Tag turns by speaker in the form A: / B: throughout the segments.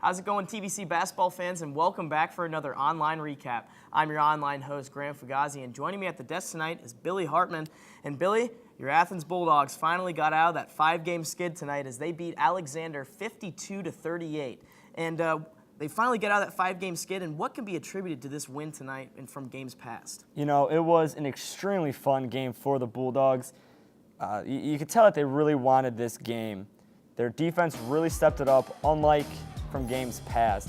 A: How's it going, TVC basketball fans, and welcome back for another online recap. I'm your online host, Graham Fugazi, and joining me at the desk tonight is Billy Hartman. And Billy, your Athens Bulldogs finally got out of that 5-game skid tonight as they beat Alexander 52-38. And they finally get out of that 5-game skid, and what can be attributed to this win tonight and from games past?
B: You know, it was an extremely fun game for the Bulldogs. You could tell that they really wanted this game. Their defense really stepped it up, unlike from games past.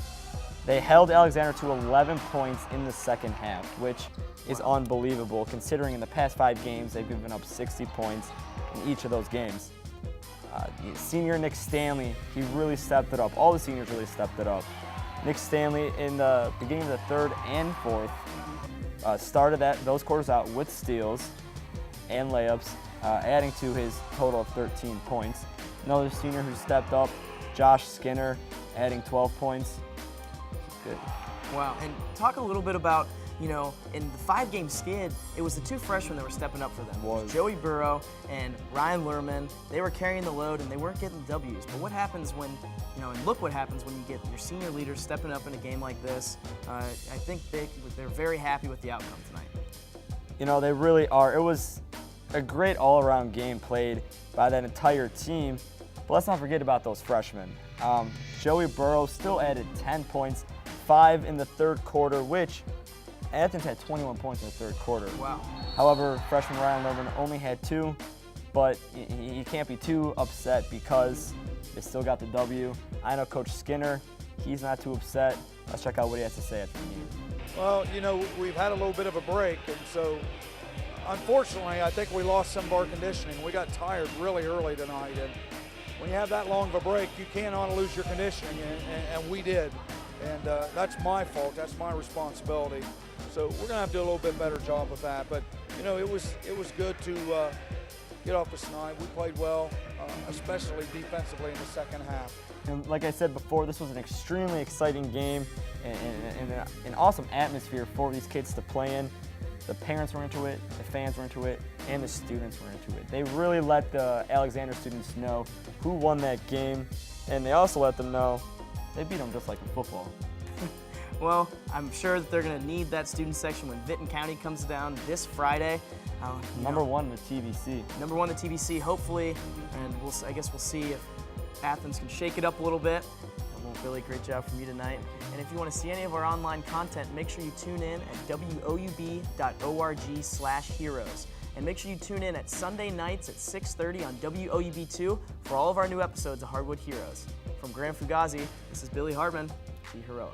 B: They held Alexander to 11 points in the second half, which is unbelievable considering in the past 5 games they've given up 60 points in each of those games. Senior Nick Stanley, he really stepped it up. All the seniors really stepped it up. Nick Stanley in the beginning of the third and fourth started those quarters out with steals and layups, adding to his total of 13 points. Another senior who stepped up, Josh Skinner, adding 12 points. Good.
A: Wow, and talk a little bit about, you know, in the 5-game skid, it was the 2 freshmen that were stepping up for them. It was Joey Burrow and Ryan Lerman. They were carrying the load and they weren't getting the W's. But what happens when, you know, and look what happens when you get your senior leaders stepping up in a game like this. I think they're very happy with the outcome tonight.
B: You know, they really are. It was a great all-around game played by that entire team. But let's not forget about those freshmen. Joey Burrow still added 10 points, 5 in the third quarter, which Athens had 21 points in the third quarter.
A: Wow.
B: However, freshman Ryan Lerman only had 2, but you can't be too upset because they still got the W. I know Coach Skinner, he's not too upset. Let's check out what he has to say after the game.
C: Well, you know, we've had a little bit of a break, and so unfortunately, I think we lost some of our conditioning. We got tired really early tonight, and when you have that long of a break, you cannot lose your conditioning, and we did. And that's my fault. That's my responsibility. So we're going to have to do a little bit better job with that. But, you know, it was good to get off the snide. We played well, especially defensively in the second half.
B: And like I said before, this was an extremely exciting game and an awesome atmosphere for these kids to play in. The parents were into it, the fans were into it, and the students were into it. They really let the Alexander students know who won that game, and they also let them know they beat them just like in football.
A: Well, I'm sure that they're going to need that student section when Vinton County comes down this Friday.
B: Number 1 in the TVC.
A: Number 1 in the TVC, hopefully, and I guess we'll see if Athens can shake it up a little bit. Really great job from you tonight. And if you want to see any of our online content, make sure you tune in at woub.org/heroes. And make sure you tune in at Sunday nights at 6:30 on WOUB2 for all of our new episodes of Hardwood Heroes. From Graham Fugazi, this is Billy Hartman. Be heroic.